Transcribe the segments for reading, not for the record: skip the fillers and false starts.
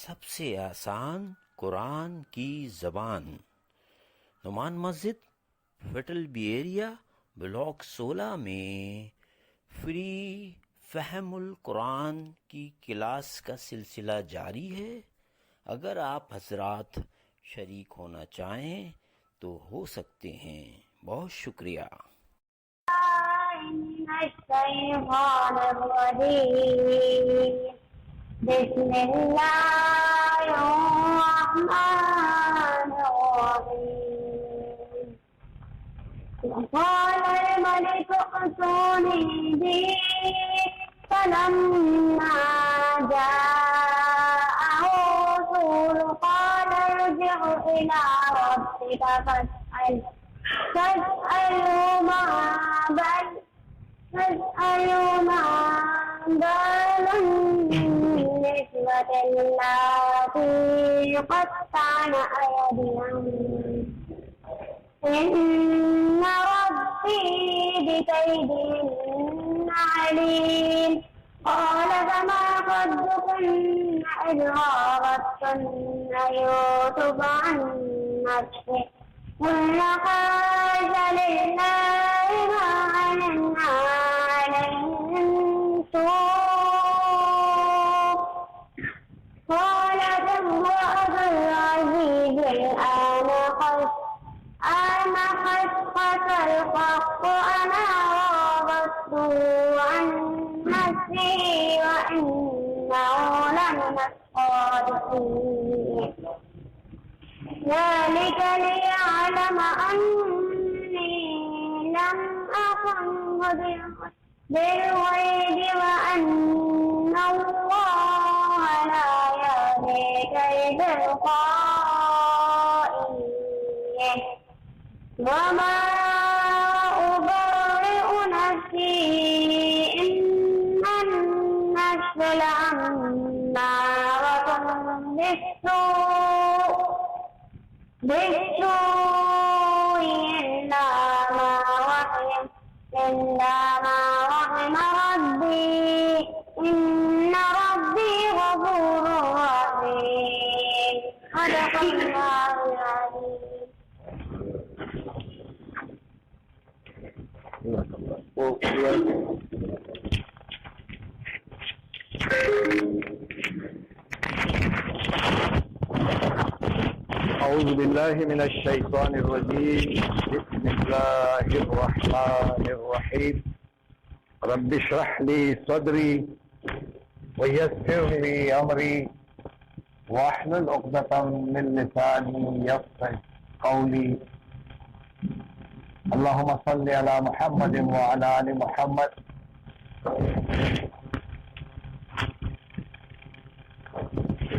سب سے آسان قرآن کی زبان، نعمان مسجد، فیٹل بی ایریا، بلاک 16 میں فری فہم القرآن کی کلاس کا سلسلہ جاری ہے۔ اگر آپ حضرات شریک ہونا چاہیں تو ہو سکتے ہیں۔ بہت شکریہ۔ بسم اللہ الرحمن الرحیم۔ قال الملك ائتوني به فلما جاءه الرسول قال ارجع إلى ربك فاسأله ما بال النسوة اللاتي قطعن أيديهن إن ربي بكيدهن عليم۔ قال فما خطبكن إذ راوتن يوسف عن نفسه قلنا حاش لله ما علمنا عليه من سوء قالت امرأة العزيز الآن خسف الحق أنا راودته عن نفسه وإنه لمن الصادقين۔ ذلك ليعلم أني لم أخنه بالغيب وأن الله لا يهدي كيد الخائنين۔ وما أبرئ نفسي إن النفس لأمارة بالسوء إلا ما رحم ربي إن ربي غفور رحيم۔ صدق الله العظيم۔ أعوذ بالله من الشيطان الرجيم، بسم الله الرحمن الرحيم۔ رب اشرح لي صدري ويسر لي أمري واحلل عقدة من لساني يفقهوا قولي۔ اللهم صل على محمد وعلى آل محمد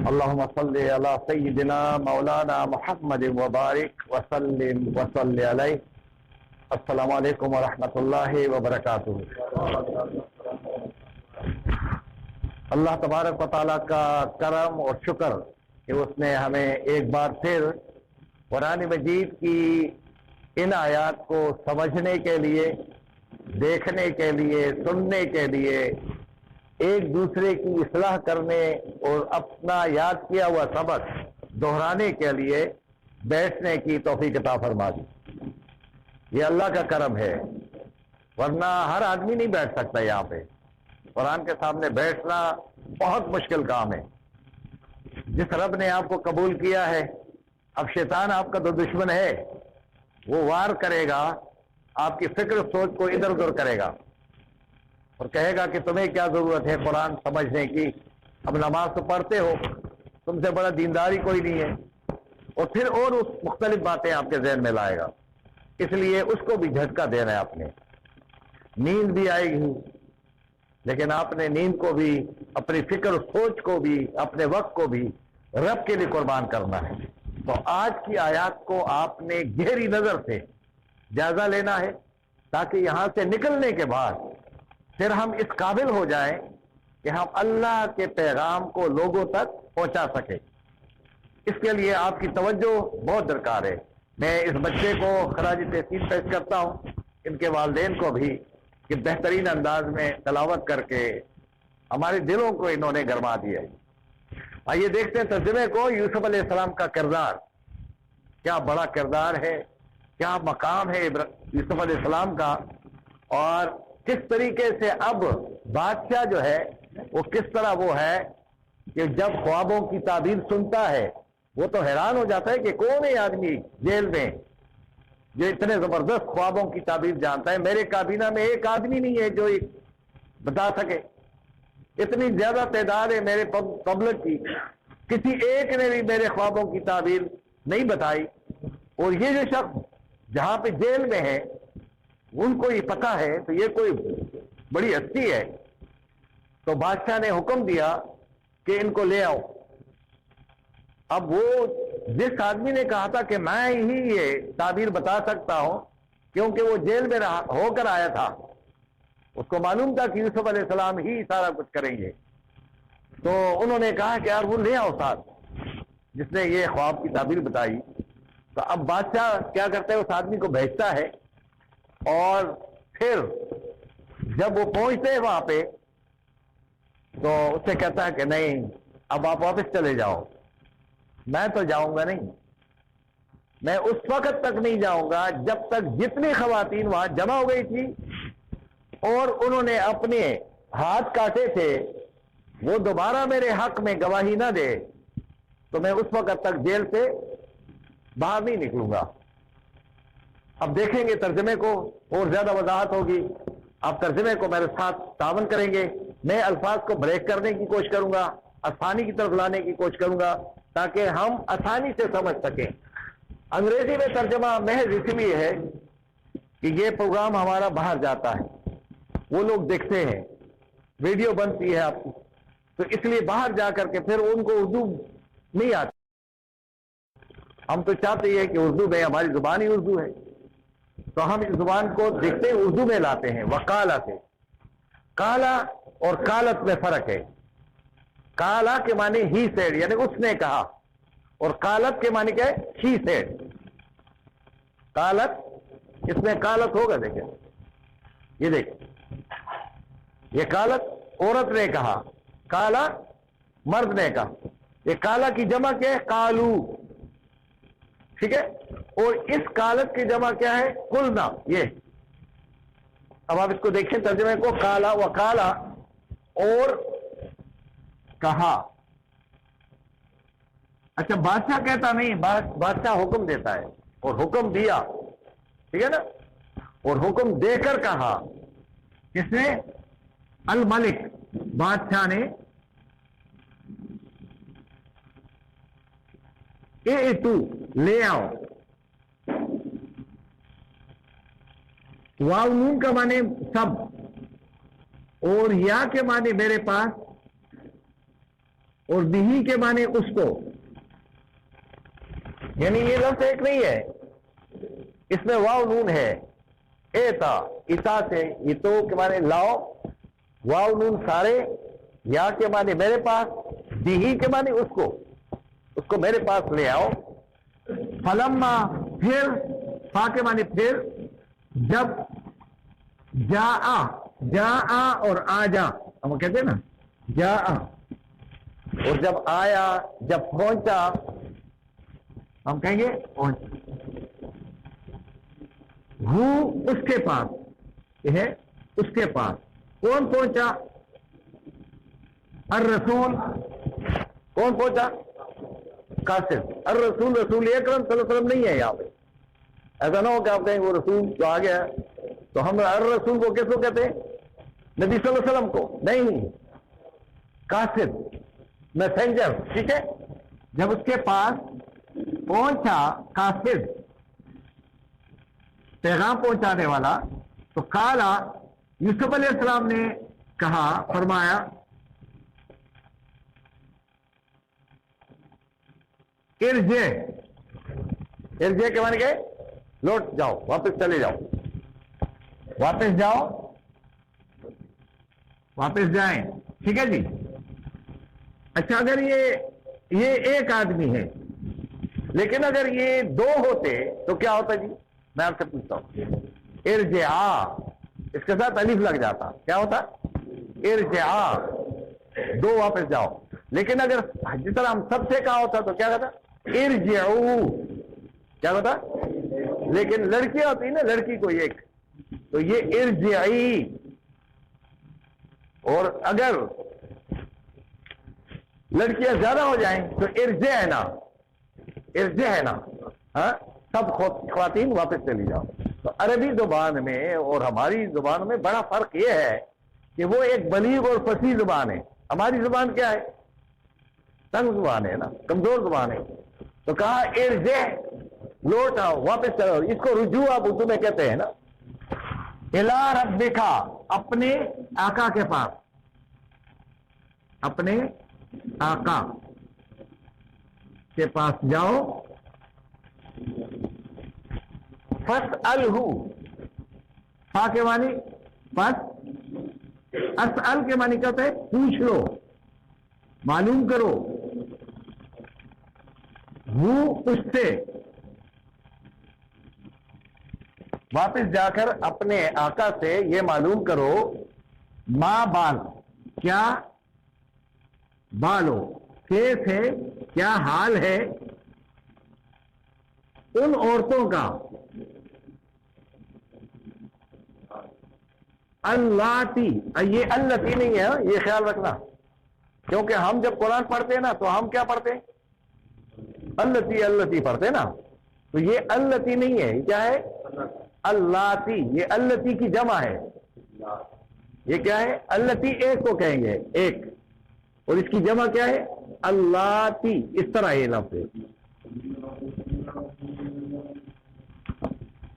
اللهم صل على سيدنا مولانا محمد وبارك وسلم وصل عليه۔ السلام علیکم ورحمۃ اللہ وبرکاتہ۔ اللہ تبارک و تعالیٰ کا کرم اور شکر کہ اس نے ہمیں ایک بار پھر قرآن مجید کی ان آیات کو سمجھنے کے لیے، دیکھنے کے لیے، سننے کے لیے، ایک دوسرے کی اصلاح کرنے اور اپنا یاد کیا ہوا سبق دہرانے کے لیے بیٹھنے کی توفیق عطا فرما دی۔ یہ اللہ کا کرم ہے، ورنہ ہر آدمی نہیں بیٹھ سکتا یہاں پہ۔ قرآن کے سامنے بیٹھنا بہت مشکل کام ہے۔ جس رب نے آپ کو قبول کیا ہے، اب شیطان آپ کا تو دشمن ہے، وہ وار کرے گا، آپ کی فکر سوچ کو ادھر ادھر کرے گا اور کہے گا کہ تمہیں کیا ضرورت ہے قرآن سمجھنے کی، اب نماز تو پڑھتے ہو، تم سے بڑا دینداری کوئی نہیں ہے، اور پھر اور اس مختلف باتیں آپ کے ذہن میں لائے گا۔ اس لیے اس کو بھی جھٹکا دینا ہے۔ آپ نے نیند بھی آئے گی، لیکن آپ نے نیند کو بھی، اپنی فکر سوچ کو بھی، اپنے وقت کو بھی رب کے لیے قربان کرنا ہے۔ تو آج کی آیات کو آپ نے گہری نظر سے جائزہ لینا ہے، تاکہ یہاں سے نکلنے کے بعد پھر ہم اس قابل ہو جائیں کہ ہم اللہ کے پیغام کو لوگوں تک پہنچا سکیں۔ اس کے لیے آپ کی توجہ بہت درکار ہے۔ میں اس بچے کو خراج تحسین پیش کرتا ہوں، ان کے والدین کو بھی، کہ بہترین انداز میں تلاوت کر کے ہمارے دلوں کو انہوں نے گرما دیا ہے۔ آئیے دیکھتے ہیں ترجمے کو. یوسف علیہ السلام کا کردار کیا بڑا کردار ہے, کیا مقام ہے یوسف علیہ السلام کا, اور کس طریقے سے اب بادشاہ جو ہے وہ کس طرح وہ ہے کہ جب خوابوں کی تعبیر سنتا ہے وہ تو حیران ہو جاتا ہے کہ کون ہے آدمی جیل میں جو اتنے زبردست خوابوں کی تعبیر جانتا ہے. میرے کابینہ میں ایک آدمی نہیں ہے جو بتا سکے. اتنی زیادہ تعداد ہے میرے پبلک کی, کسی ایک نے بھی میرے خوابوں کی تعبیر نہیں بتائی. اور یہ جو شخص جہاں پہ جیل میں ہے ان کو یہ پتا ہے, تو یہ کوئی بڑی ہستی ہے. تو بادشاہ نے حکم دیا کہ ان کو لے آؤ. اب وہ جس آدمی نے کہا تھا کہ میں ہی یہ تعبیر بتا سکتا ہوں کیونکہ وہ جیل میں ہو کر آیا تھا, اس کو معلوم تھا کہ یوسف علیہ السلام ہی سارا کچھ کریں گے, تو انہوں نے کہا کہ یار وہ لے آؤ ساتھ جس نے یہ خواب کی تعبیر بتائی. تو اب بادشاہ کیا کرتا ہے, اس آدمی کو بھیجتا ہے اور پھر جب وہ پہنچتے ہیں وہاں پہ تو اس سے کہتا ہے کہ نہیں اب آپ واپس چلے جاؤ. میں تو جاؤں گا نہیں, میں اس وقت تک نہیں جاؤں گا جب تک جتنی خواتین وہاں جمع ہو گئی تھی اور انہوں نے اپنے ہاتھ کاٹے تھے وہ دوبارہ میرے حق میں گواہی نہ دے تو میں اس وقت تک جیل سے باہر نہیں نکلوں گا. اب دیکھیں گے ترجمے کو اور زیادہ وضاحت ہوگی. آپ ترجمے کو میرے ساتھ تعاون کریں گے. میں الفاظ کو بریک کرنے کی کوشش کروں گا, آسانی کی طرف لانے کی کوشش کروں گا تاکہ ہم آسانی سے سمجھ سکیں. انگریزی میں ترجمہ محض اس لیے ہے کہ یہ پروگرام ہمارا باہر جاتا ہے, وہ لوگ دیکھتے ہیں, ویڈیو بنتی ہے آپ کی, تو اس لیے باہر جا کر کے پھر ان کو اردو نہیں آتی. ہم تو چاہتے ہیں کہ اردو میں ہماری زبان ہی اردو ہے, تو ہم اس زبان کو دیکھتے ہیں اردو میں لاتے ہیں. وقالہ سے کالا اور کالت میں فرق ہے. کالا کے معنی ہی سیڈ یعنی اس نے کہا, اور کالت کے معنی کیا ہے, ہی سیڈ. کالت اس میں کالت ہوگا, دیکھیں یہ دیکھیں, یہ کالت عورت نے کہا, کالا مرد نے کہا. یہ کالا کی جمع کیا ہے, کالو, ٹھیک ہے. اور اس کالت کی جمع کیا ہے, قلنا. یہ اب آپ اس کو دیکھیں ترجمے کو, کالا و کالا اور کہا. اچھا بادشاہ کہتا نہیں, بادشاہ حکم دیتا ہے, اور حکم دیا, ٹھیک ہے نا, اور حکم دے کر کہا. کس نے, الملک بادشاہ نے, اے تو لے آؤ. واو نون کا معنی سب, اور یا کے معنی میرے پاس, اور بھی کے معنی اس کو. یعنی یہ لفظ ایک نہیں ہے, اس میں واو نون ہے. ایتا اتا سے, یہ تو کے معنی لاؤ, واو نون سارے, یا کے معنی میرے پاس, بھی کے معنی اس کو میرے پاس لے آؤ. فلما پھر, فا کے معنی پھر, جب جا اور آ جا, ہم کہتے ہیں نا جا, اور جب آیا, جب پہنچا, ہم کہیں گے پہنچ. اس کے پاس, یہ ہے اس کے پاس. کون پہنچا, الرسول. کون پہنچا, قاصد. الرسول رسول اکرم صلی اللہ علیہ وسلم نہیں ہے یہاں پہ. ایسا نہ ہو کہ آپ کہیں وہ رسول جو آ گیا تو ہم الرسول کو کس کو کہتے ہیں, نبی صلی اللہ علیہ وسلم کو نہیں, قاصد میسنجر, ٹھیک ہے. جب اس کے پاس پہنچا قاصد, پیغام پہنچانے والا, تو کالا یوسف علیہ السلام نے کہا, فرمایا, ارجے کے معنی کہ لوٹ جاؤ, واپس چلے جاؤ, واپس جاؤ, واپس جائیں, ٹھیک ہے جی. اچھا اگر یہ ایک آدمی ہے, لیکن اگر یہ دو ہوتے تو کیا ہوتا جی, میں آپ سے پوچھتا ہوں. ارجعا, اس کے ساتھ الف لگ جاتا, کیا ہوتا, ارجعا, دو واپس جاؤ. لیکن اگر جس طرح ہم سب سے کہا ہوتا تو کیا کہتا؟ ارجعو، کیا ہوتا؟ لیکن لڑکیاں ہوتی نا، لڑکی کوئی ایک، تو یہ ارجعی. اور اگر لڑکیاں زیادہ ہو جائیں تو ارجعنا، ارجعنا، ہاں سب خواتین واپس چلی جاؤ. تو عربی زبان میں اور ہماری زبان میں بڑا فرق یہ ہے کہ وہ ایک بلیغ اور فصیح زبان ہے. ہماری زبان کیا ہے؟ تنگ زبان ہے نا، کمزور زبان ہے. تو کہا ارجع، لوٹ آؤ، واپس چلو. اس کو رجوع آپ اردو میں کہتے ہیں نا. الی ربک، اپنے آقا کے پاس، اپنے آقا کے پاس جاؤ. فاسألہ، فا کے معنی پس، اسأل کے معنی کہتا ہے پوچھ لو، معلوم کرو. وہ اس سے واپس جا کر اپنے آقا سے یہ معلوم کرو، ما بال، کیا بالو، کیس ہے، کیا حال ہے ان عورتوں کا، اللاتی، یہ اللاتی نہیں ہے، یہ خیال رکھنا، کیونکہ ہم جب قرآن پڑھتے ہیں نا تو ہم کیا پڑھتے ہیں؟ اللاتی، اللاتی پڑھتے ہیں نا. تو یہ اللاتی نہیں ہے، یہ کیا ہے؟ اللاتی. یہ اللاتی کی جمع ہے. یہ کیا ہے؟ اللاتی ایک کو کہیں گے، ایک، اور اس کی جمع کیا ہے؟ اللاتی. اس طرح یہ لفظ ہے.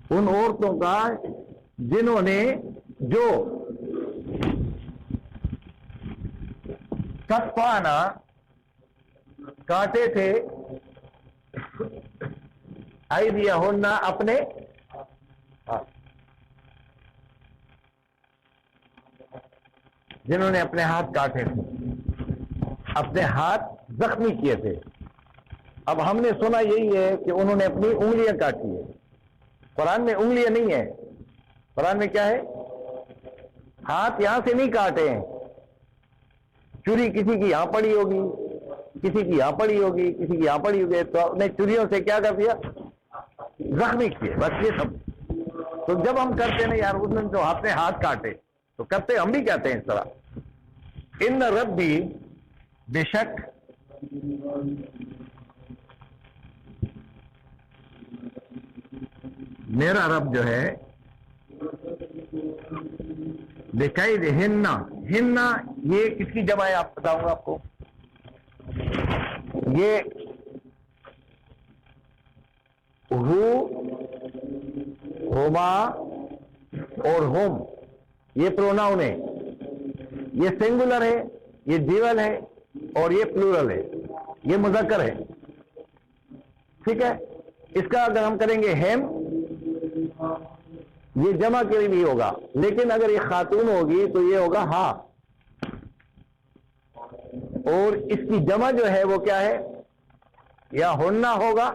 ان عورتوں کا جنہوں نے جو کفانا کاٹے تھے، ایدیہن، اپنے جنہوں نے اپنے ہاتھ کاٹے تھے، اپنے ہاتھ زخمی کیے تھے. اب ہم نے سنا یہی ہے کہ انہوں نے اپنی انگلیاں کاٹی ہے. قرآن میں انگلیاں نہیں ہیں، قرآن میں کیا ہے؟ ہاتھ یہاں سے نہیں کاٹے ہیں. چوری کسی کی یہاں پڑی ہوگی، کسی کی یہاں پڑی ہوگی، کسی کی یہاں پڑی ہوگی، تو انہیں چوریوں سے کیا کر دیا؟ زخمی کیے، بس یہ سب. تو جب ہم کرتے ہیں یار اس نے تو اپنے ہاتھ کاٹے، تو کرتے ہم بھی کہتے ہیں اس طرح. ان ربی، بے شک میرا رب جو ہے، بقید ہننا، ہننا یہ کس کی جمع ہے آپ بتاؤں گا آپ کو. یہ ہما اور ہوم، یہ پروناؤن ہے. یہ سنگولر ہے، یہ ڈیول ہے، اور یہ پلورل ہے، یہ مذکر ہے. ٹھیک ہے. اس کا اگر ہم کریں گے ہیم، یہ جمع کے لیے بھی ہوگا، لیکن اگر یہ خاتون ہوگی تو یہ ہوگا ہاں. اور اس کی جمع جو ہے وہ کیا ہے؟ یا ہننا ہوگا،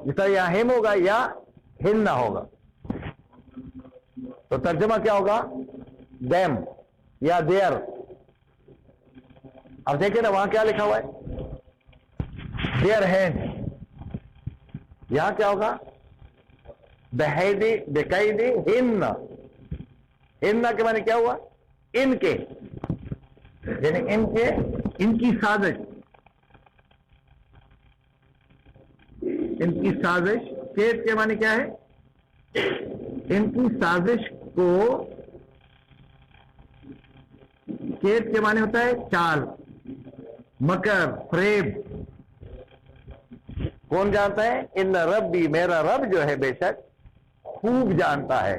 جس طرح یا ہیم ہوگا، یا ہننا ہوگا. تو ترجمہ کیا ہوگا؟ دیم یا دیئر. اب دیکھیں نا وہاں کیا لکھا ہوا ہے؟ Their hand. یہاں کیا ہوگا؟ بقید ہن. ہن کے معنی کیا ہوا؟ ان کے، یعنی ان کے، ان کی سازش، ان کی سازش. کیت کے معنی کیا ہے؟ ان کی سازش کو، کیت کے معنی ہوتا ہے چال، مکر، فریب. کون جانتا ہے؟ ان ربی، میرا رب جو ہے بے شک خوب جانتا ہے.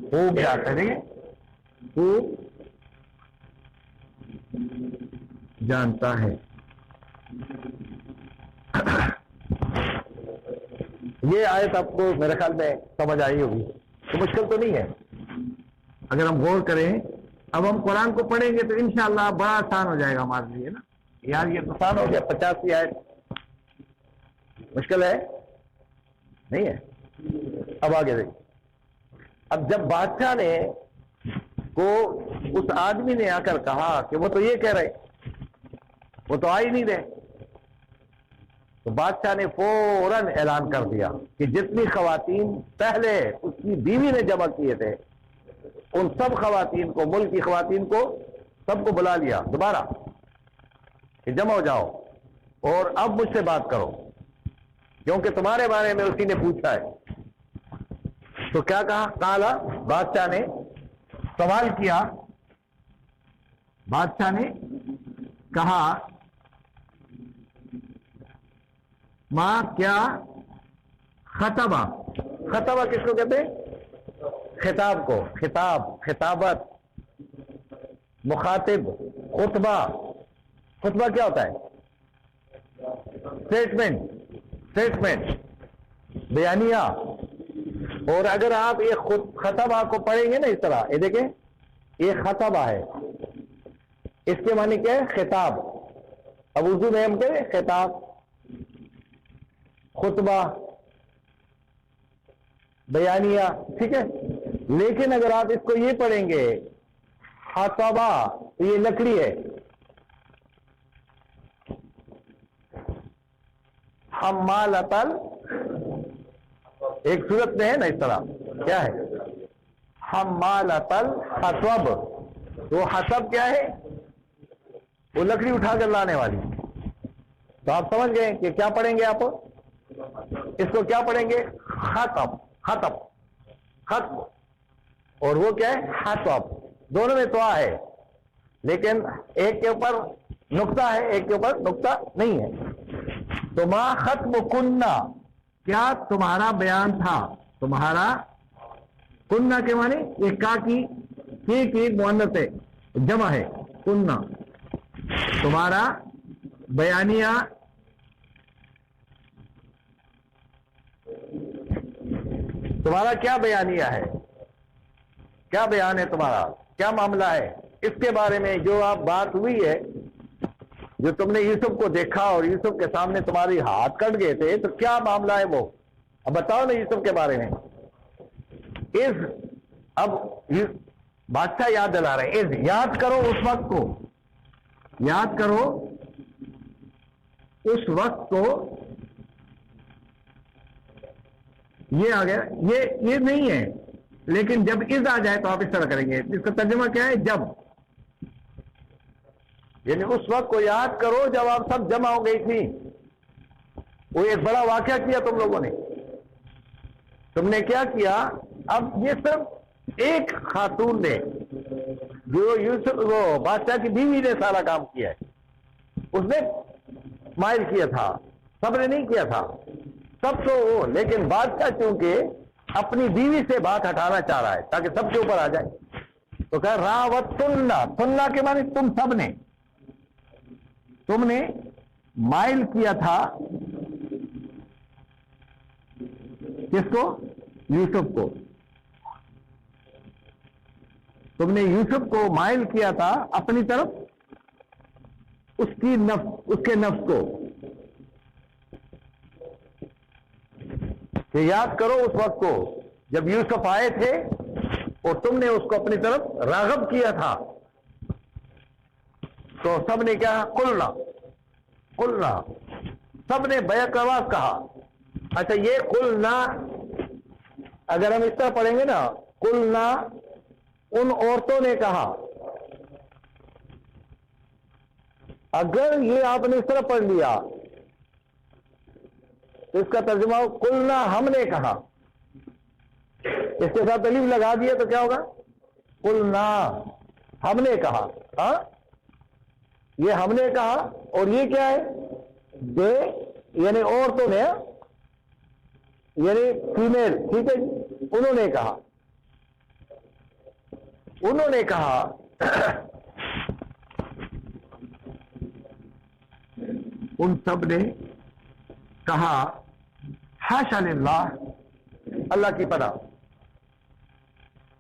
خوب جانتا ہے، خوب جانتا ہے. یہ آیت آپ کو میرے خیال میں سمجھ آئی ہوگی، تو مشکل تو نہیں ہے اگر ہم غور کریں. اب ہم قرآن کو پڑھیں گے تو انشاءاللہ بڑا آسان ہو جائے گا ہمارے لیے نا. یار یہ آسان ہو گیا، 85 آیت مشکل ہے نہیں ہے. اب آگے دیکھیں. اب جب بادشاہ نے کو اس آدمی نے آ کر کہا کہ وہ تو یہ کہہ رہے وہ تو آ ہی نہیں رہے. تو بادشاہ نے فوراً اعلان کر دیا کہ جتنی خواتین پہلے اس کی بیوی نے جمع کیے تھے ان سب خواتین کو، ملک کی خواتین کو سب کو بلا لیا دوبارہ کہ جمع ہو جاؤ اور اب مجھ سے بات کرو، کیونکہ تمہارے بارے میں اسی نے پوچھا ہے. تو کیا کہا؟ قالا، بادشاہ نے سوال کیا، بادشاہ نے کہا ماں کیا خطبہ. خطبہ کس کو کہتے ہیں؟ خطاب کو. خطاب، خطابت، مخاطب، خطبہ. خطبہ کیا ہوتا ہے؟ اسٹیٹمنٹ، بیانیہ. اور اگر آپ یہ خطبہ کو پڑھیں گے نا اس طرح، یہ دیکھیں یہ خطبہ ہے، اس کے معنی کیا ہے؟ خطاب. اب اردو میں ہم کہیں خطاب، خطبہ، بیانیہ، ٹھیک ہے. لیکن اگر آپ اس کو یہ پڑھیں گے خطبہ تو یہ لکڑی ہے. حمالۃ ایک صورت میں ہے نا اس طرح، کیا ہے؟ حمالۃ الحطب. تو حطب کیا ہے؟ وہ لکڑی اٹھا کر لانے والی. تو آپ سمجھ گئے کہ کیا پڑھیں گے آپ؟ اس کو کیا پڑھیں گے؟ خطب. خطب، خطب. اور وہ کیا ہے؟ حطب. دونوں میں تو ہے، لیکن ایک کے اوپر نقطہ ہے، ایک کے اوپر نقطہ نہیں ہے. تو ما خطب کننا، کیا تمہارا بیان تھا؟ تمہارا کننا کے معنی یہ کا کی مؤنث ہے، جمع ہے کننا. تمہارا بیانیہ تمہارا کیا بیانیہ ہے؟ کیا بیان ہے تمہارا؟ کیا معاملہ ہے؟ اس کے بارے میں جو آپ بات ہوئی ہے، جو تم نے یوسف کو دیکھا اور یوسف کے سامنے تمہاری ہاتھ کٹ گئے تھے، تو کیا معاملہ ہے وہ؟ اب بتاؤ نا یوسف کے بارے میں. اب بادشاہ یاد دلا رہے ہیں، یاد کرو اس وقت کو، یاد کرو اس وقت کو. یہ آ گیا، یہ نہیں ہے، لیکن جب از آ جائے تو آپ اس طرح کریں گے. اس کا ترجمہ کیا ہے؟ جب. یعنی اس وقت کو یاد کرو جب آپ سب جمع ہو گئی تھی. وہ ایک بڑا واقعہ کیا تم لوگوں نے. تم نے کیا کیا؟ اب یہ صرف ایک خاتون نے، جو یوسف وہ بادشاہ کی بیوی نے سارا کام کیا ہے، اس نے مائل کیا تھا، سب نے نہیں کیا تھا. سب تو وہ، لیکن بادشاہ چونکہ اپنی بیوی سے بات ہٹانا چاہ رہا ہے تاکہ سب کے اوپر آ جائے، تو کہا راوتنہ. تنہ کے معنی تم سب نے، تم نے مائل کیا تھا کس کو؟ یوسف کو. تم نے یوسف کو مائل کیا تھا اپنی طرف، اس کے نفس کو. کہ یاد کرو اس وقت کو جب یوسف آئے تھے اور تم نے اس کو اپنی طرف راغب کیا تھا. تو سب نے کیا؟ قلنا. قلنا، سب نے بیک آواز کہا. اچھا، یہ قلنا اگر ہم اس طرح پڑھیں گے نا، قلنا ان عورتوں نے کہا. اگر یہ آپ نے اس طرح پڑھ لیا تو اس کا ترجمہ ہو قلنا ہم نے کہا. اس کے ساتھ الف لگا دیا تو کیا ہوگا؟ قلنا ہم نے کہا. ہاں، یہ ہم نے کہا، اور یہ کیا ہے؟ دے یعنی عورتوں نے، یعنی فیمیل. ٹھیک ہے جی، انہوں نے کہا. انہوں نے کہا، ان سب نے کہا حاشا للہ، اللہ کی پناہ.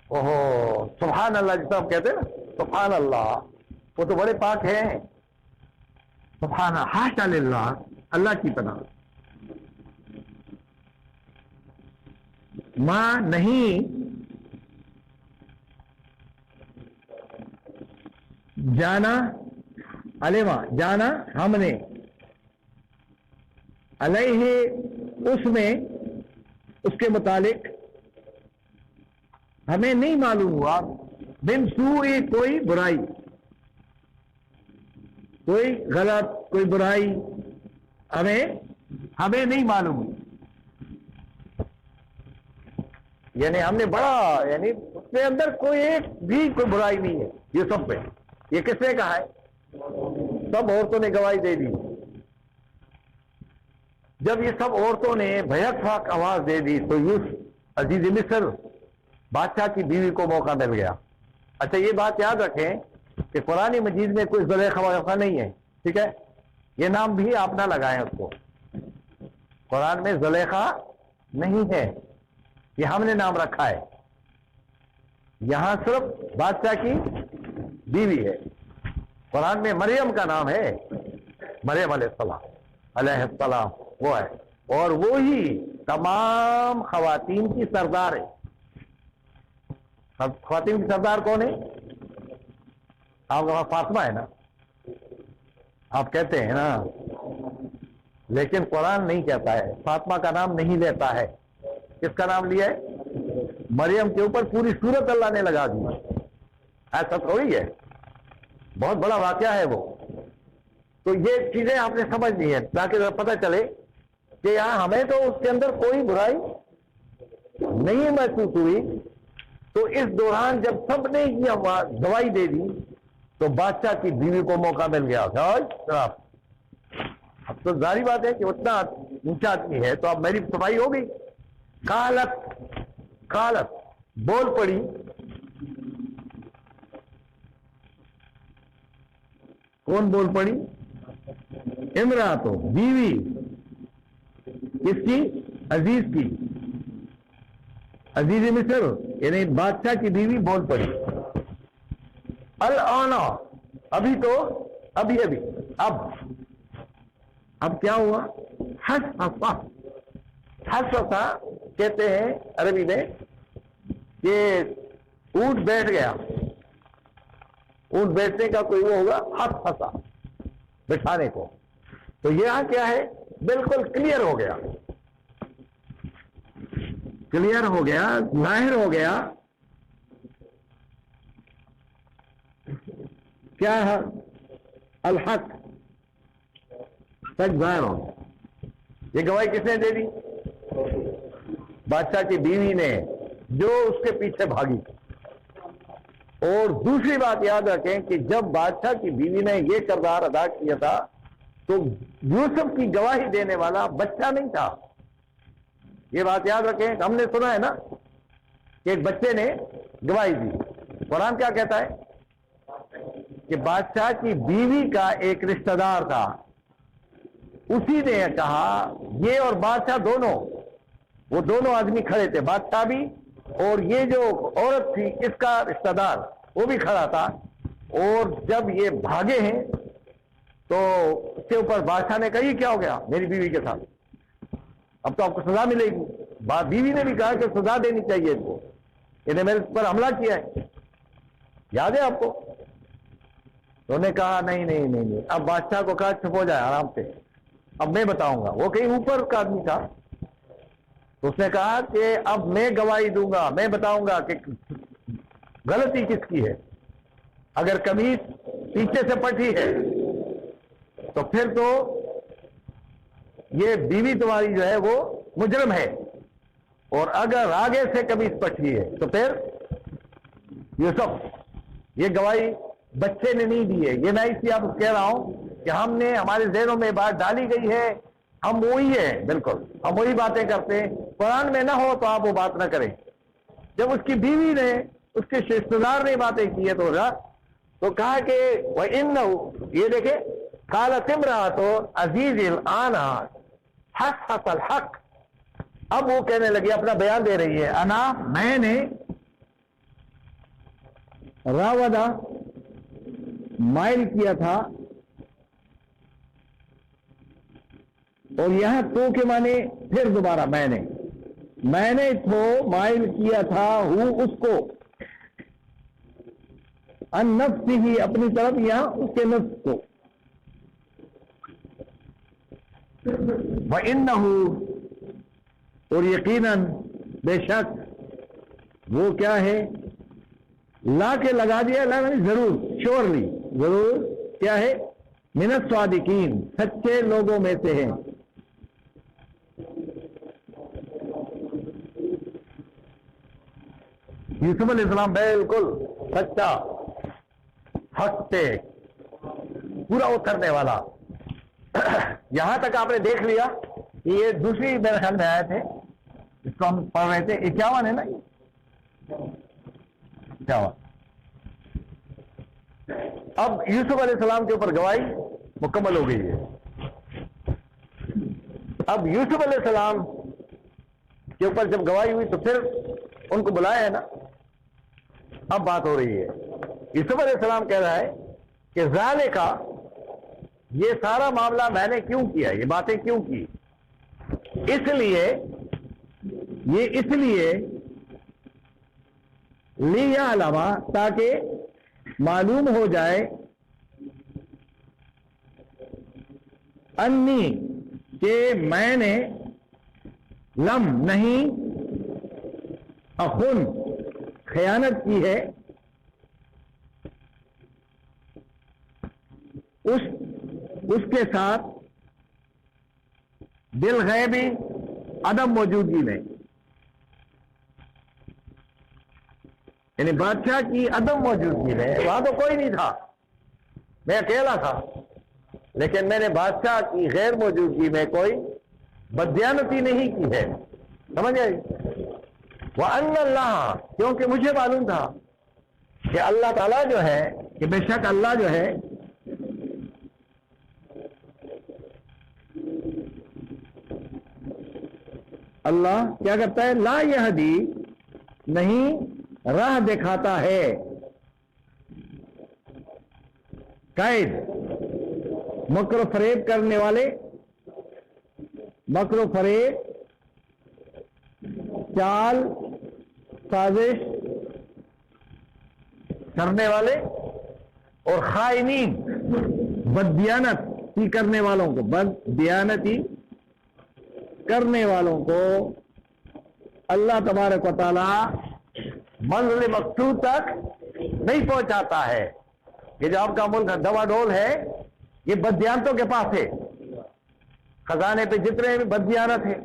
اوہو، سبحان اللہ جس آپ کہتے ہیں نا، سبحان اللہ، وہ تو بڑے پاک ہیں. سبحان حاشا للہ، اللہ کی پناہ. ماں نہیں جانا علما جانا ہم نے، علیہ اس میں، اس کے متعلق ہمیں نہیں معلوم ہوا، من سوء کوئی برائی، کوئی غلط، کوئی برائی ہمیں نہیں معلوم ہوئی. یعنی ہم نے بڑا، یعنی اس کے اندر کوئی ایک بھی کوئی برائی نہیں ہے. یہ سب پہ یہ کس نے کہا ہے؟ سب عورتوں نے گواہی دے دی. جب یہ سب عورتوں نے بھیک بھاک آواز دے دی تو یوسف عزیز مصر بادشاہ کی بیوی کو موقع مل گیا. اچھا یہ بات یاد رکھیں کہ قرآن مجید میں کوئی زلیخا وغیرہ نہیں ہے، ٹھیک ہے؟ یہ نام بھی آپ نہ لگائیں اس کو. قرآن میں زلیخا نہیں ہے، یہ ہم نے نام رکھا ہے. یہاں صرف بادشاہ کی بیوی ہے. قرآن میں مریم کا نام ہے، مریم علیہ السلام وہ ہے، اور وہی تمام خواتین کی سردار ہے. خواتین کی سردار کون ہے؟ آپ کا فاطمہ ہے نا، آپ کہتے ہیں نا، لیکن قرآن نہیں کہتا ہے، فاطمہ کا نام نہیں لیتا ہے. کس کا نام لیا ہے؟ مریم کے اوپر پوری سورت اللہ نے لگا دی. ایسا تھوڑی ہے، بہت بڑا واقعہ ہے وہ. تو یہ چیزیں آپ نے سمجھنی ہے تاکہ پتہ چلے کہ یہاں ہمیں تو اس کے اندر کوئی برائی نہیں محسوس ہوئی. تو اس دوران جب سب نے یہ دوائی دے دی تو بادشاہ کی بیوی کو موقع مل گیا. اب تو ظاہری بات ہے کہ اتنا اونچا آدمی ہے تو اب میری صفائی ہو گئی. قالت بول پڑی، کون بول پڑی؟ امراتو بیوی، کس کی؟ عزیز کی، عزیز مصر یعنی بادشاہ کی بیوی بول پڑی. الآن، ابھی تو ابھی اب کیا ہوا؟ حسفا کہتے ہیں عربی میں کہ اونٹ بیٹھ گیا. اونٹ بیٹھنے کا کوئی وہ ہوگا حسفا، بٹھانے کو. تو یہاں کیا ہے؟ بالکل کلیئر ہو گیا، کلیئر ہو گیا، ظاہر ہو گیا. کیا ہے؟ الحق، سچ ظاہر ہو گیا. یہ گواہی کس نے دے دی؟ بادشاہ کی بیوی نے، جو اس کے پیچھے بھاگی. اور دوسری بات یاد رکھیں کہ جب بادشاہ کی بیوی نے یہ کردار ادا کیا تھا تو یوسف کی گواہی دینے والا بچہ نہیں تھا. یہ بات یاد رکھیں، ہم نے سنا ہے نا کہ ایک بچے نے گواہی دی. قرآن کیا کہتا ہے کہ بادشاہ کی بیوی کا ایک رشتہ دار تھا، اسی نے کہا، یہ اور بادشاہ دونوں، وہ دونوں آدمی کھڑے تھے، بادشاہ بھی اور یہ جو عورت تھی اس کا رشتہ دار وہ بھی کھڑا تھا. اور جب یہ بھاگے ہیں تو اس کے اوپر بادشاہ نے کہا یہ کیا ہو گیا میری بیوی کے ساتھ، اب تو آپ کو سزا ملے گی. بیوی نے بھی کہا کہ سزا دینی چاہیے اس کو، انہیں میرے پر حملہ کیا ہے، یاد ہے آپ کو؟ تو انہوں نے کہا نہیں. اب بادشاہ کو کہا چپ ہو جائے آرام سے، اب میں بتاؤں گا. وہ کہیں اوپر کا آدمی تھا، تو اس نے کہا کہ اب میں گواہی دوں گا، میں بتاؤں گا کہ غلطی کس کی ہے. اگر قمیص پیچھے سے پٹی ہے تو پھر تو یہ بیوی تمہاری جو ہے وہ مجرم ہے، اور اگر آگے سے قمیص پٹی ہے تو پھر یوسف. یہ گواہی بچے نے نہیں دی ہے، یہ میں اس لیے آپ کہہ رہا ہوں کہ ہم نے ہمارے ذہنوں میں بات ڈالی گئی ہے، ہم وہی ہیں، بالکل ہم وہی باتیں کرتے ہیں. قرآن میں نہ ہو تو آپ وہ بات نہ کریں. جب اس کی بیوی نے، اس کے رشتہ دار نے باتیں کی ہے تو کہا کہ وَإِنَّهُ، یہ دیکھیں، قَالَتِ امْرَأَتُ عَزِيزِ الْآنَ حَسَّتَ الْحَقِّ. اب وہ کہنے لگی، اپنا بیان دے رہی ہے، انا، میں نے، راودہ، مائل کیا تھا. اور یہاں تو کے معنی پھر دوبارہ میں نے تو مائل کیا تھا ہوں اس کو، ان نفس ہی، اپنی طرف، یہاں اس کے نفس کو. وَإِنَّهُ، اور یقیناً بے شک وہ کیا ہے، لا کے لگا دیا، لا یعنی ضرور، شیورلی، ضرور کیا ہے، من الصادقین، سچے لوگوں میں سے ہیں۔ یوسف علیہ السلام بالکل سچا، حق سے پورا اترنے والا۔ یہاں تک آپ نے دیکھ لیا کہ یہ دوسری میرے خیال میں آیت ہے، اس کو ہم پڑھ رہے تھے، 51 ہے نا، 51۔ اب یوسف علیہ السلام کے اوپر گواہی مکمل ہو گئی ہے۔ اب یوسف علیہ السلام کے اوپر جب گواہی ہوئی تو پھر ان کو بلایا ہے نا، اب بات ہو رہی ہے۔ یوسف علیہ السلام کہہ رہا ہے کہ ذالکا، یہ سارا معاملہ میں نے کیوں کیا، یہ باتیں کیوں کی، اس لیے لیعلم، تاکہ معلوم ہو جائے، انی، کہ میں نے، لم نہیں، اخن خیانت کی ہے، اس کے ساتھ بالغیبی، عدم موجودگی میں، یعنی بادشاہ کی عدم موجودگی میں، وہاں تو کوئی نہیں تھا، میں اکیلا تھا، لیکن میں نے بادشاہ کی غیر موجودگی میں کوئی بددیانتی نہیں کی ہے، سمجھ آئی؟ وَأَنَّ اللَّهَ، کیونکہ مجھے معلوم تھا کہ اللہ تعالیٰ جو ہے، کہ بے شک اللہ جو ہے، اللہ کیا کرتا ہے، لا یہدی، نہیں راہ دکھاتا ہے، قید، مکر و فریب کرنے والے، مکر و فریب، چال، سازش کرنے والے، اور خائنین، بددیانتی کرنے والوں کو، بددیانتی کرنے والوں کو اللہ تبارک و تعالی منزل مقصود تک نہیں پہنچاتا ہے۔ یہ جو آپ کا ملک دوا ڈول ہے، یہ بددیانتوں کے پاس ہے، خزانے پہ جتنے بھی بددیانت ہے،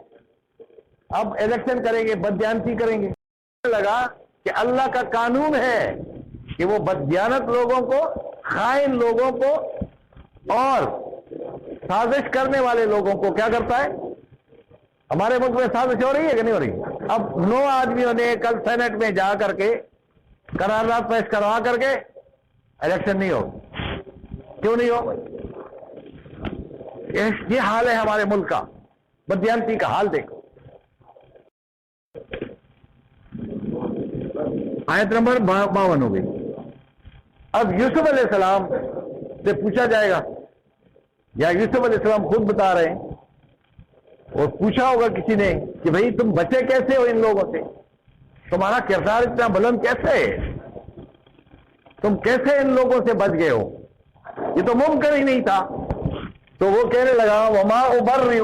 اب الیکشن کریں گے، بددیانتی کریں گے۔ لگا کہ اللہ کا قانون ہے کہ وہ بددیانت لوگوں کو، خائن لوگوں کو اور سازش کرنے والے لوگوں کو کیا کرتا ہے۔ ہمارے ملک میں سازش ہو رہی ہے کہ نہیں ہو رہی؟ اب 9 آدمیوں نے کل سینٹ میں جا کر کے قرارداد پیش کروا کر کے الیکشن نہیں ہو، کیوں نہیں ہو؟ یہ حال ہے ہمارے ملک کا، بددیانتی کا حال دیکھو۔ آیت نمبر 52 ہو گئی۔ اب یوسف علیہ السلام سے پوچھا جائے گا، یا یوسف علیہ السلام خود بتا رہے ہیں، اور پوچھا ہوگا کسی نے کہ بھئی تم بچے کیسے ہو ان لوگوں سے، تمہارا کردار اتنا بلند کیسے ہے، تم کیسے ان لوگوں سے بچ گئے ہو، یہ تو ممکن ہی نہیں تھا۔ تو وہ کہنے لگا وما ابرئ،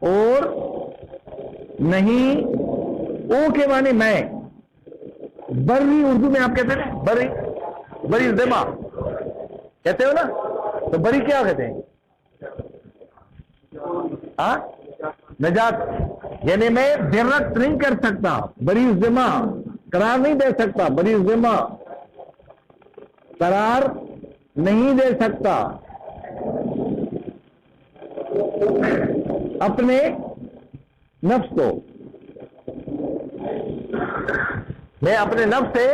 اور نہیں، او کے معنی میں، بری اردو میں آپ کہتے ہیں بری ذمہ کہتے ہو نا، تو بری کیا کہتے ہیں؟ نجات، یعنی میں ڈائریکٹ نہیں کر سکتا، بری ذمہ قرار نہیں دے سکتا، بری ذمہ قرار نہیں دے سکتا اپنے نفس کو، میں اپنے نفس سے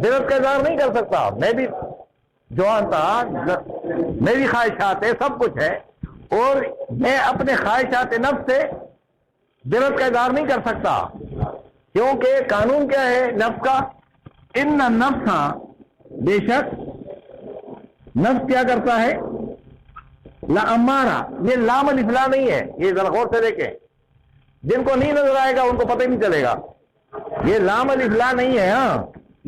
ذرت کا اظہار نہیں کر سکتا، میں بھی جوان تھا، میری خواہشات ہے، سب کچھ ہے، اور میں اپنے خواہشات نفس سے ذرت کا اظہار نہیں کر سکتا، کیونکہ قانون کیا ہے نفس کا، ان النفس، بے شک نفس کیا کرتا ہے، لامارہ، یہ لام الفلا نہیں ہے، یہ ذرا غور سے دیکھیں، جن کو نہیں نظر آئے گا ان کو پتہ ہی نہیں چلے گا، یہ لام الفلا نہیں ہے، ہاں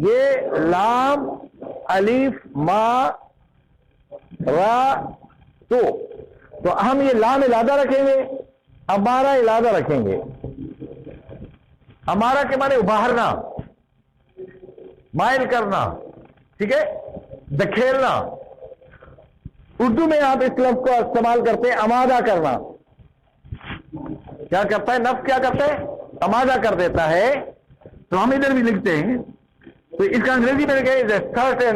یہ لام الف ما را تو، تو ہم یہ لام علادہ رکھیں گے، ہمارا علادہ رکھیں گے. ہمارا کے معنی ابھارنا، مائل کرنا، ٹھیک ہے، دکھیلنا. اردو میں آپ اس لفظ کو استعمال کرتے ہیں امادہ کرنا. کیا کرتا ہے نفس؟ کیا کرتا ہے؟ امادہ کر دیتا ہے. تو ہم ادھر بھی لکھتے ہیں، تو اس کا انگریزی میں لکھا ہے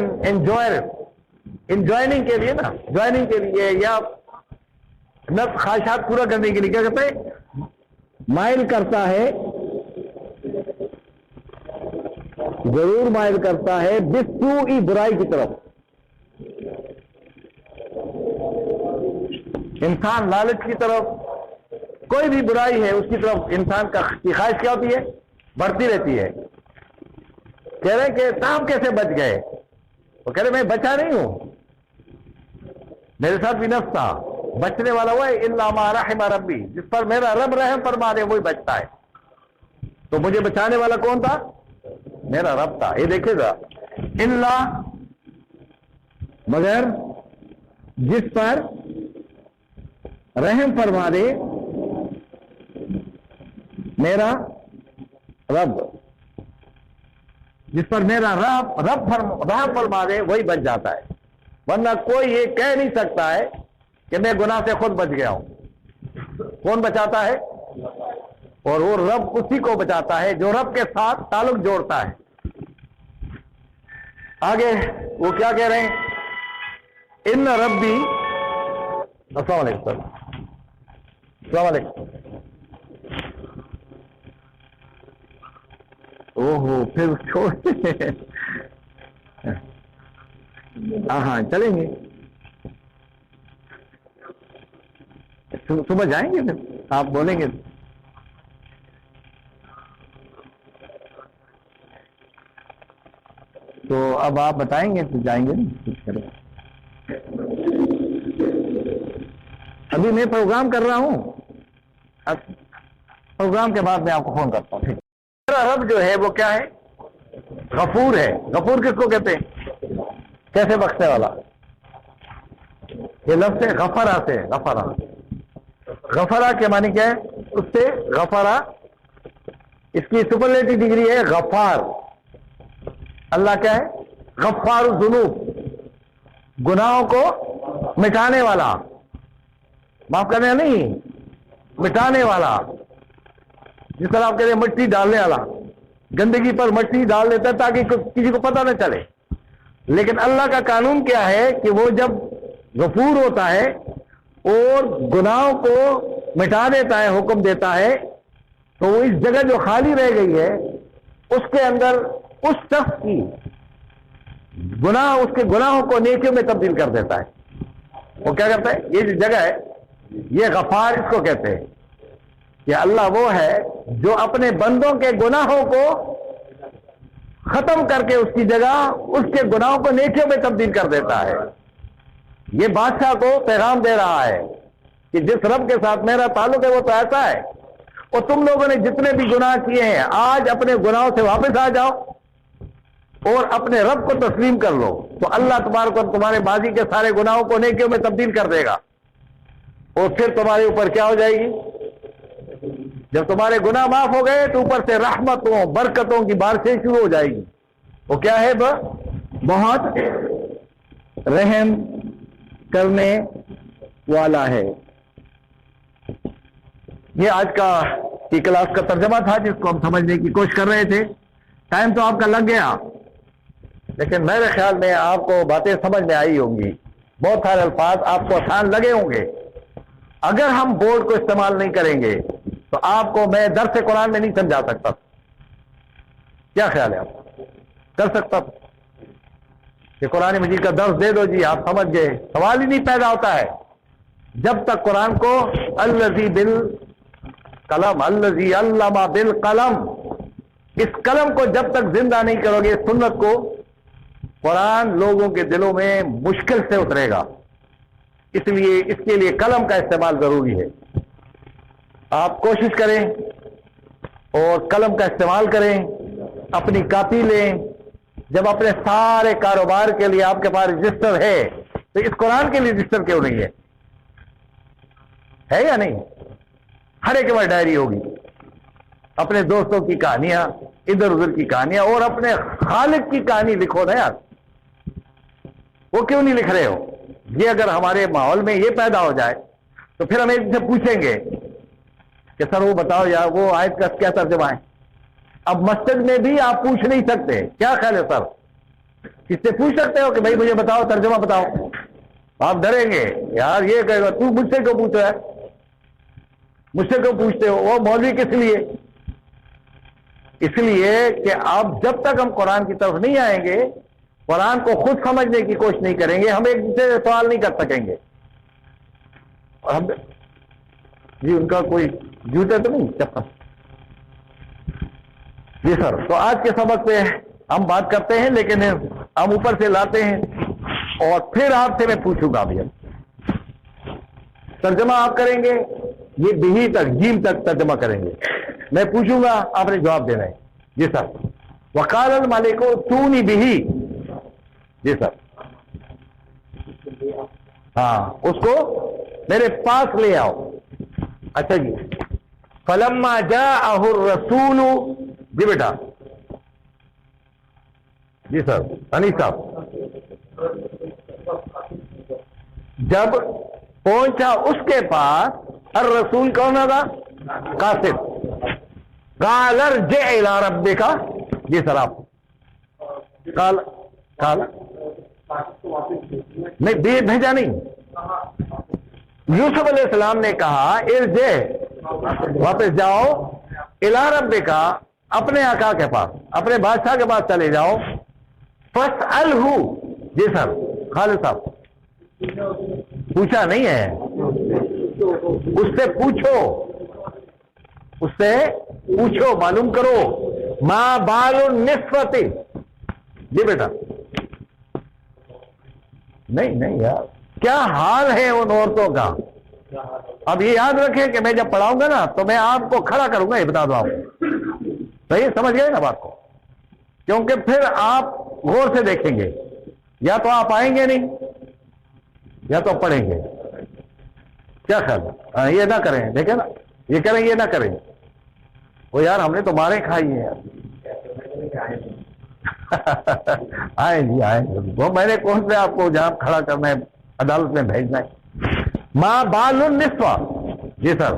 انجوائننگ کے لیے نا، جوائننگ کے لیے یا نفس خواہشات پورا کرنے کے لیے کیا کرتا ہے؟ مائل کرتا ہے، ضرور مائل کرتا ہے بالسوء برائی کی طرف. انسان لالچ کی طرف، کوئی بھی برائی ہے اس کی طرف انسان کی خواہش کیا ہوتی ہے؟ بڑھتی رہتی ہے. کہہ رہے کہ سانپ کیسے بچ گئے؟ وہ کہہ رہے میں بچا نہیں ہوں، میرے ساتھ بھی نفس تھا. بچنے والا وہ ہے الا ما رحم ربی، جس پر میرا رب رحم فرما دے وہی بچتا ہے. تو مجھے بچانے والا کون تھا؟ میرا رب تھا. یہ دیکھے گا الا، مگر جس پر رحم فرما دے میرا رب، جس پر میرا رب رحم فرما دے وہی بچ جاتا ہے. ورنہ کوئی یہ کہہ نہیں سکتا ہے کہ میں گناہ سے خود بچ گیا ہوں. کون بچاتا ہے؟ اور وہ رب اسی کو بچاتا ہے جو رب کے ساتھ تعلق جوڑتا ہے. آگے وہ کیا کہہ رہے ہیں؟ ان ربی، السلام علیکم، السلام علیکم. اوہو پھر چھوڑ ہاں چلیں گے، صبح جائیں گے، پھر آپ بولیں گے. تو اب آپ بتائیں گے تو جائیں گے نا. ابھی میں پروگرام کر رہا ہوں، پروگرام کے بعد میں آپ کو فون کرتا ہوں. میرا رب جو ہے وہ کیا ہے؟ غفور ہے. غفور کس کو کہتے ہیں؟ کیسے بخشنے والا؟ یہ لفظ غفرا سے، غفرا، غفرا کے معنی کیا ہے؟ اس سے غفرا، اس کی سپرلیٹو ڈگری ہے غفار. اللہ کیا ہے؟ غفار الذنوب، گناہوں کو مٹانے والا، معاف کرنے نہیں، مٹانے والا. جس طرح آپ کہتے ہیں مٹی ڈالنے والا، گندگی پر مٹی ڈال دیتا ہے تاکہ کسی کو پتہ نہ چلے. لیکن اللہ کا قانون کیا ہے کہ وہ جب غفور ہوتا ہے اور گناہوں کو مٹا دیتا ہے، حکم دیتا ہے، تو وہ اس جگہ جو خالی رہ گئی ہے اس کے اندر اس شخص کی گناہ، اس کے گناہوں کو نیکیوں میں تبدیل کر دیتا ہے. وہ کیا کرتا ہے؟ یہ جو جگہ ہے یہ غفار اس کو کہتے ہیں کہ اللہ وہ ہے جو اپنے بندوں کے گناہوں کو ختم کر کے اس کی جگہ اس کے گناہوں کو نیکیوں میں تبدیل کر دیتا ہے. یہ بادشاہ کو پیغام دے رہا ہے کہ جس رب کے ساتھ میرا تعلق ہے وہ تو ایسا ہے، اور تم لوگوں نے جتنے بھی گناہ کیے ہیں آج اپنے گناہوں سے واپس آ جاؤ اور اپنے رب کو تسلیم کر لو، تو اللہ تبارک و تمہارے ماضی کے سارے گناہوں کو نیکیوں میں تبدیل کر دے گا. اور پھر تمہارے اوپر کیا ہو جائے گی؟ جب تمہارے گناہ معاف ہو گئے تو اوپر سے رحمتوں، برکتوں کی بارشیں شروع ہو جائے گی. وہ کیا ہے؟ بہت رحم کرنے والا ہے. یہ آج کی کلاس کا ترجمہ تھا جس کو ہم سمجھنے کی کوشش کر رہے تھے. ٹائم تو آپ کا لگ گیا، لیکن میرے خیال میں آپ کو باتیں سمجھ میں آئی ہوں گی. بہت سارے الفاظ آپ کو آسان لگے ہوں گے. اگر ہم بورڈ کو استعمال نہیں کریں گے تو آپ کو میں درس قرآن میں نہیں سمجھا سکتا. کیا خیال ہے؟ آپ کر سکتا کہ قرآن مجید کا درس دے دو جی آپ سمجھ گئے؟ سوال ہی نہیں پیدا ہوتا ہے جب تک قرآن کو الذی بالقلم، الذی علم بالقلم، اس قلم کو جب تک زندہ نہیں کرو گے، سنت کو، قرآن لوگوں کے دلوں میں مشکل سے اترے گا. اس لیے اس کے لیے قلم کا استعمال ضروری ہے. آپ کوشش کریں اور قلم کا استعمال کریں، اپنی کاپی لیں. جب اپنے سارے کاروبار کے لیے آپ کے پاس رجسٹر ہے تو اس قرآن کے لیے رجسٹر کیوں نہیں ہے؟ ہے یا نہیں؟ ہر ایک کے پاس ڈائری ہوگی، اپنے دوستوں کی کہانیاں، ادھر ادھر کی کہانیاں، اور اپنے خالق کی کہانی لکھو نا یار، وہ کیوں نہیں لکھ رہے ہو؟ یہ اگر ہمارے ماحول میں یہ پیدا ہو جائے تو پھر ہم ایک سے پوچھیں گے کہ سر وہ بتاؤ یار وہ آیت کا کیا ترجمہ ہے؟ اب مسجد میں بھی آپ پوچھ نہیں سکتے، کیا خیال ہے سر؟ کس سے پوچھ سکتے ہو کہ بھائی مجھے بتاؤ، ترجمہ بتاؤ؟ آپ ڈریں گے یار، یہ کہے گا تو مجھ سے کیوں پوچھ رہا ہے، مجھ سے کیوں پوچھتے ہو؟ وہ مولوی کس لیے؟ اس لیے کہ آپ جب تک ہم قرآن کی طرف نہیں آئیں گے، قرآن کو خود سمجھنے کی کوشش نہیں کریں گے، ہم ایک دوسرے سے سوال نہیں کر سکیں گے۔ اور ہم جی ان کا کوئی جوتے تو نہیں چپل؟ جی سر، تو آج کے سبق پہ ہم بات کرتے ہیں، لیکن ہم اوپر سے لاتے ہیں اور پھر آپ سے میں پوچھوں گا بھی، ترجمہ آپ کریں گے، یہ بہی تک جیم تک ترجمہ کریں گے، میں پوچھوں گا آپ نے جواب دینا ہے۔ جی سر، وقال الملک اتونی بہی، جی سر، ہاں اس کو میرے پاس لے آؤ۔ اچھا جی، فلما جاءہ الرسول، جی بیٹا، جی سر انیس صاحب، جب پہنچا اس کے پاس، الرسول کون تھا؟ قاصد، قال ارجع الی ربک، جی سر آپ قال نہیں بھیجا نہیں، یوسف علیہ السلام نے کہا ارجع، واپس جاؤ، الی ربک، اپنے آقا کے پاس، اپنے بادشاہ کے پاس چلے جاؤ، فاسألہ، جی سر خالد صاحب، پوچھا نہیں ہے، اس سے پوچھو، اس سے پوچھو، معلوم کرو، ما بال النسوۃ، جی بیٹا، نہیں یار، کیا حال ہے ان عورتوں کا؟ اب یہ یاد رکھیں کہ میں جب پڑھاؤں گا نا تو میں آپ کو کھڑا کروں گا، یہ بتا دو آپ کو، صحیح سمجھ گئے نا بات کو؟ کیونکہ پھر آپ غور سے دیکھیں گے، یا تو آپ آئیں گے نہیں یا تو پڑھیں گے، کیا خیال ہے؟ یہ نہ کریں، دیکھیں نا، یہ کریں یہ نہ کریں، وہ یار ہم نے تو مارے کھائی ہیں آئیں جی آئیں، وہ میں نے کون سے آپ کو جہاں کھڑا کرنا ہے عدالت میں بھیجنا ہے؟ ماں بال النسوہ، جی سر،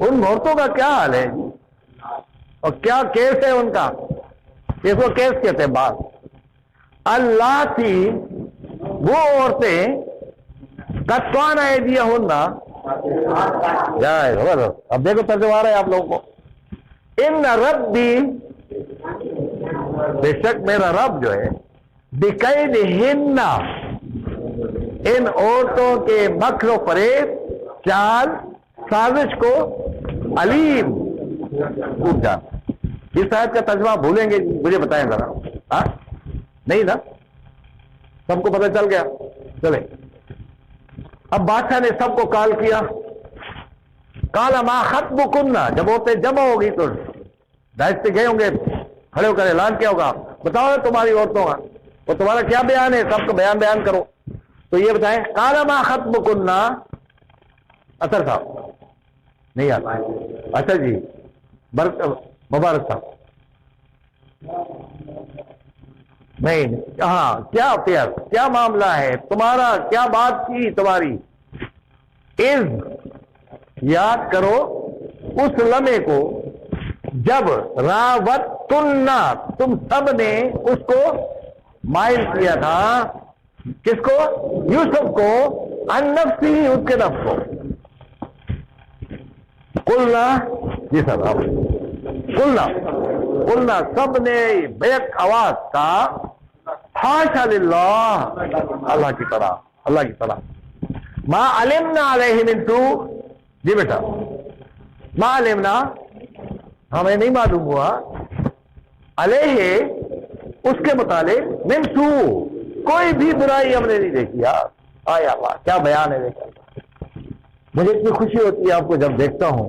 ان عورتوں کا کیا حال ہے اور کیا کیس ہے ان کا؟ اس کو کیس کہتے ہیں بات، اللہ تھی وہ عورتیں، قطعن ایدیہن، اب دیکھو ترجمہ آ رہا ہے آپ لوگوں کو، ان ربی، بے شک میرا رب جو ہے، بکیدہن، ان عورتوں کے مکر و فریب، چال، سازش کو، علیم، خوب جان۔ اس آیت کا ترجمہ بھولیں گے؟ مجھے بتائیں ذرا، ہاں نہیں نا؟ سب کو پتہ چل گیا؟ چلے، اب بادشاہ نے سب کو کال کیا، قال ما خطبکن، جب عورتیں جمع ہوگی تو دائش سے گئے ہوں گے، کھڑے ہو کر اعلان کیا ہوگا، بتاؤ تمہاری عورتوں کا، اور تمہارا کیا بیان ہے، سب کو بیان کرو، تو یہ بتائیں، قال ما خطبکن، اثر صاحب نہیں آتا، اچھا جی مبارک صاحب، نہیں، ہاں، کیا افیئر، کیا معاملہ ہے تمہارا، کیا بات کی تمہاری؟ اذ، یاد کرو اس لمحے کو جب راوتن، تم سب نے اس کو مائل کیا تھا، کس کو؟ یوسف کو، عن نفسی، اس کے نفس کو، قلنا، جی سر آپ، قلنا سب نے بیک آواز کا، حاشا للہ، اللہ کی طرح، ما علمنا علیہ من سوء، جی بیٹا، ما علمنا، ہمیں نہیں معلوم ہوا، علیہ، اس کے متعلق، من سوء، کوئی بھی برائی ہم نے نہیں دیکھی یار، آیا اللہ کیا بیان ہے، دیکھا مجھے اتنی خوشی ہوتی ہے آپ کو جب دیکھتا ہوں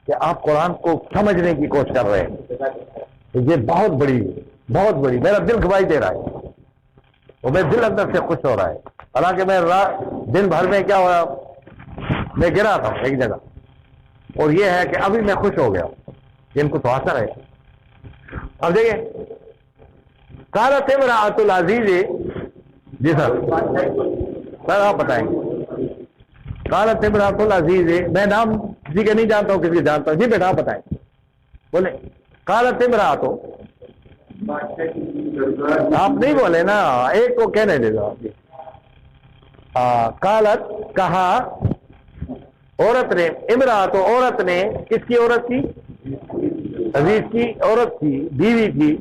کہ آپ قرآن کو سمجھنے کی کوشش کر رہے ہیں، یہ بہت بڑی میرا دل گواہی دے رہا ہے، اور میرے دل اندر سے خوش ہو رہا ہے، حالانکہ میں دن بھر میں کیا ہوا میں گرا تھا ایک جگہ، اور یہ ہے کہ ابھی میں خوش ہو گیا، ان کو تو اثر ہے۔ اب دیکھیں، قالت امرأۃ العزیز، جی سر آپ بتائیں گے۔ قالت امرأۃ العزیز، میں نام کسی کا نہیں جانتا ہوں، کسی کا جانتا ہوں، جی بیٹا آپ بتائیں، بولے۔ قالت امرأۃ، آپ نہیں بولے نا، ایک کو کہنے دے دو آپ۔ قالت، کہا، عورت نے، امرأۃ عورت نے، کس کی عورت کی؟ عزیز کی عورت کی، بیوی کی،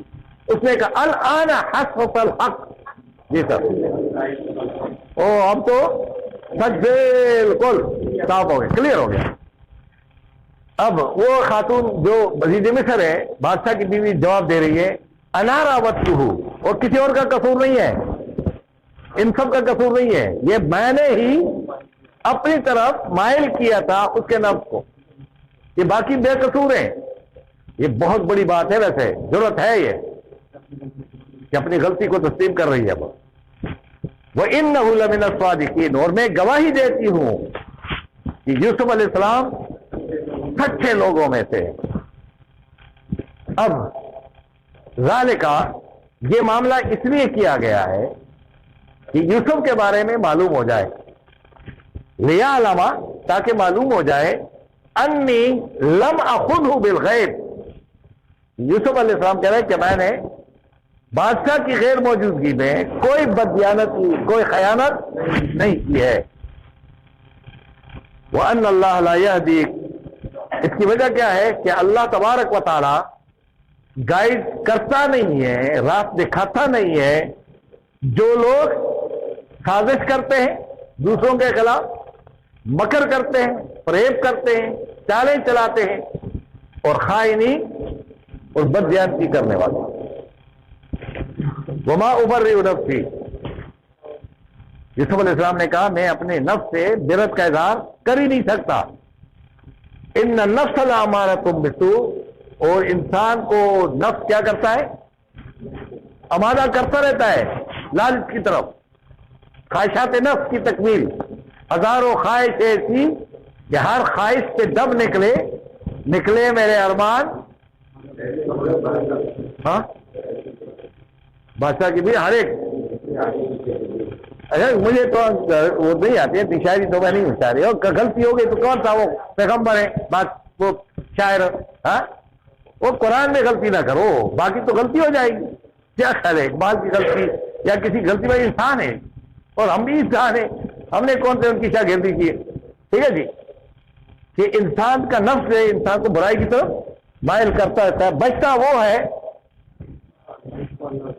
اس نے کہا الآن حسب الحق، جی سر، او اب تو سچ بالکل صاف ہو گیا، کلیئر ہو گیا۔ اب وہ خاتون جو وزیر مصر ہے، بادشاہ کی بیوی، جواب دے رہی ہے انا راودتہ، اور کسی اور کا قصور نہیں ہے، ان سب کا قصور نہیں ہے، یہ میں نے ہی اپنی طرف مائل کیا تھا اس کے نفس کو، یہ باقی بے قصور ہیں۔ یہ بہت بڑی بات ہے، ویسے ضرورت ہے یہ کہ اپنی غلطی کو تسلیم کر رہی ہے وہ۔ وَإِنَّهُ لَمِنَ الصَّادِقِينَ، اور میں گواہی دیتی ہوں کہ یوسف علیہ السلام سچے لوگوں میں سے۔ اب ذالکہ، یہ معاملہ اس لیے کیا گیا ہے کہ یوسف کے بارے میں معلوم ہو جائے، لیعلم، تاکہ معلوم ہو جائے، انی لم اخنہ بالغیب، یوسف علیہ السلام کہہ رہے کہ میں نے بادشاہ کی غیر موجودگی میں کوئی بددیانتی، کوئی خیانت نہیں کی ہے۔ وَأَنَّ اللَّهَ لَا يَهْدِي، اس کی وجہ کیا ہے کہ اللہ تبارک و تعالی گائیڈ کرتا نہیں ہے، راست دکھاتا نہیں ہے جو لوگ سازش کرتے ہیں دوسروں کے خلاف، مکر کرتے ہیں، فریب کرتے ہیں، چالیں چلاتے ہیں، اور خائنی اور بددیانتی کرنے والے۔ وما ابرئ نفسی، یوسف علیہ السلام نے کہا میں اپنے نفس سے برت کا اظہار کر ہی نہیں سکتا۔ ان النفس لامارۃ بالسوء، اور انسان کو نفس کیا کرتا ہے؟ آمادہ کرتا رہتا ہے لالچ کی طرف، خواہشات نفس کی تکمیل، ہزاروں خواہش ایسی کہ ہر خواہش سے دب نکلے میرے ارمان، ہاں بادشاہ کی بھی ہر ایک، اچھا مجھے تو وہ نہیں آتی ہے شاعری، تو میں نہیں ہوشیاری، اور غلطی ہو گئی تو کون تھا وہ پیغمبر ہے، بات وہ شاعر، ہاں وہ قرآن میں غلطی نہ کرو، باقی تو غلطی ہو جائے گی، کیا خیال ہے؟ اقبال کی غلطی یا کسی غلطی میں انسان ہے، اور ہم بھی انسان ہیں، ہم نے کون سے ان کی شاگردی کی ہے؟ ٹھیک ہے جی، کہ انسان کا نفس ہے، انسان کو برائی کی طرف مائل کرتا رہتا ہے، بچتا وہ ہے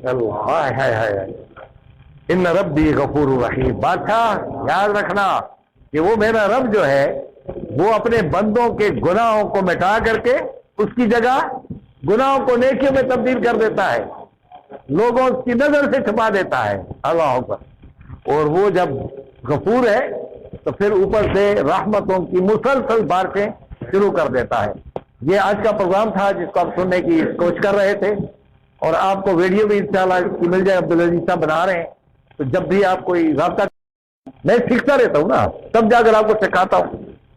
اللہ ان ربی غفور رحیم۔ بادشاہ یاد رکھنا کہ وہ میرا رب جو ہے وہ اپنے بندوں کے گناہوں کو مٹا کر کے اس کی جگہ گناہوں کو نیکیوں میں تبدیل کر دیتا ہے، لوگوں کی نظر سے چھپا دیتا ہے، اللہ اکبر۔ اور وہ جب غفور ہے تو پھر اوپر سے رحمتوں کی مسلسل بارشیں شروع کر دیتا ہے۔ یہ آج کا پروگرام تھا جس کو آپ سننے کی کوشش کر رہے تھے، اور آپ کو ویڈیو بھی انشاءاللہ مل جائے، عبدالعزیز صاحب بنا رہے ہیں، تو جب بھی آپ کوئی رابطہ، میں سیکھتا رہتا ہوں نا، تب جا کر آپ کو سکھاتا ہوں۔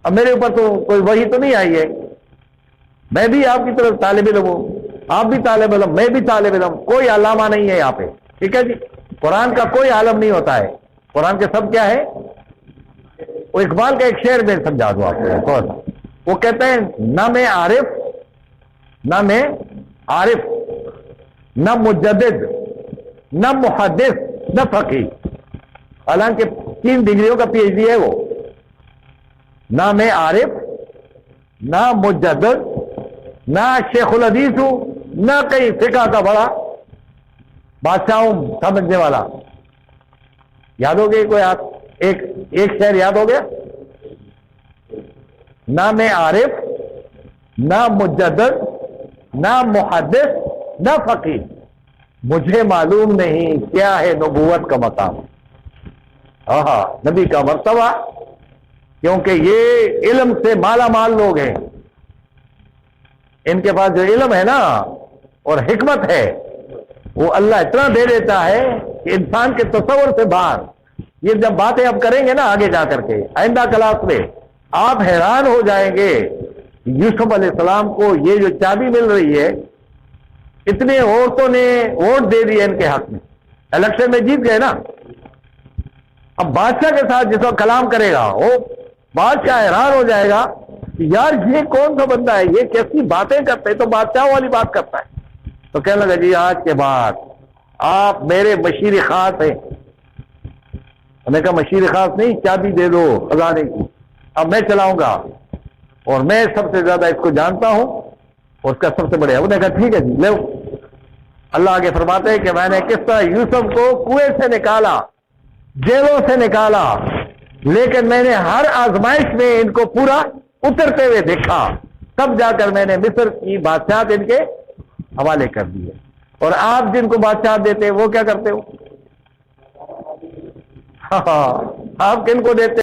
اب میرے اوپر تو کوئی وحی تو نہیں آئی ہے، میں بھی آپ کی طرف طالب علم ہوں، آپ بھی طالب علم، میں بھی طالب علم، کوئی علامہ نہیں ہے یہاں پہ، ٹھیک ہے جی۔ قرآن کا کوئی عالم نہیں ہوتا ہے، قرآن کے سب کیا ہے؟ وہ اقبال کا ایک شعر میں سمجھا دوں آپ کو، کون؟ وہ کہتے ہیں نہ میں عارف، نہ مجدد، نہ محدث، نہ فقیہ، حالانکہ 3 ڈگریوں کا پی ایچ ڈی ہے وہ، نہ میں عارف، نہ مجدد، نہ شیخ الحدیث ہوں، نہ کہیں فقہ کا بڑا بادشاہ ہوں سمجھنے والا۔ یاد ہو گئی کوئی آپ ایک شعر یاد ہو گیا؟ نہ میں عارف، نہ مجدد، نہ محدث، نہ فقیہ، مجھے معلوم نہیں کیا ہے نبوت کا مقام۔ ہاں نبی کا مرتبہ، کیونکہ یہ علم سے مالا مال لوگ ہیں، ان کے پاس جو علم ہے نا اور حکمت ہے وہ اللہ اتنا دے دیتا ہے کہ انسان کے تصور سے باہر۔ یہ جب باتیں اب کریں گے نا آگے جا کر کے آئندہ کلاس میں، آپ حیران ہو جائیں گے یوسف علیہ السلام کو یہ جو چابی مل رہی ہے، اتنے عورتوں نے ووٹ دے دیے ان کے حق میں، الیکشن میں جیت گئے نا. اب بادشاہ کے ساتھ جس وقت کلام کرے گا وہ بادشاہ حیران ہو جائے گا کہ یار یہ کون سا بندہ ہے، یہ کیسی باتیں کرتا ہے، تو بادشاہ والی بات کرتا ہے. تو کہنے لگا جی آج کے بعد آپ میرے مشیر خاص ہیں. میں نے کہا مشیر خاص نہیں، چابی دے دو خزانے کی، اب میں چلاؤں گا اور میں سب سے زیادہ اس کو جانتا ہوں اور اس کا سب سے بڑے. انہوں نے کہا ٹھیک ہے جی لو. اللہ آگے فرماتے ہیں کہ میں نے کس طرح یوسف کو کنویں سے نکالا، جیلوں سے نکالا، لیکن میں نے ہر آزمائش میں ان کو پورا اترتے ہوئے دیکھا، تب جا کر میں نے مصر کی بادشاہت ان کے حوالے کر دی ہے. اور آپ جن کو بادشاہت دیتے ہیں وہ کیا کرتے ہو؟ آپ کن کو دیتے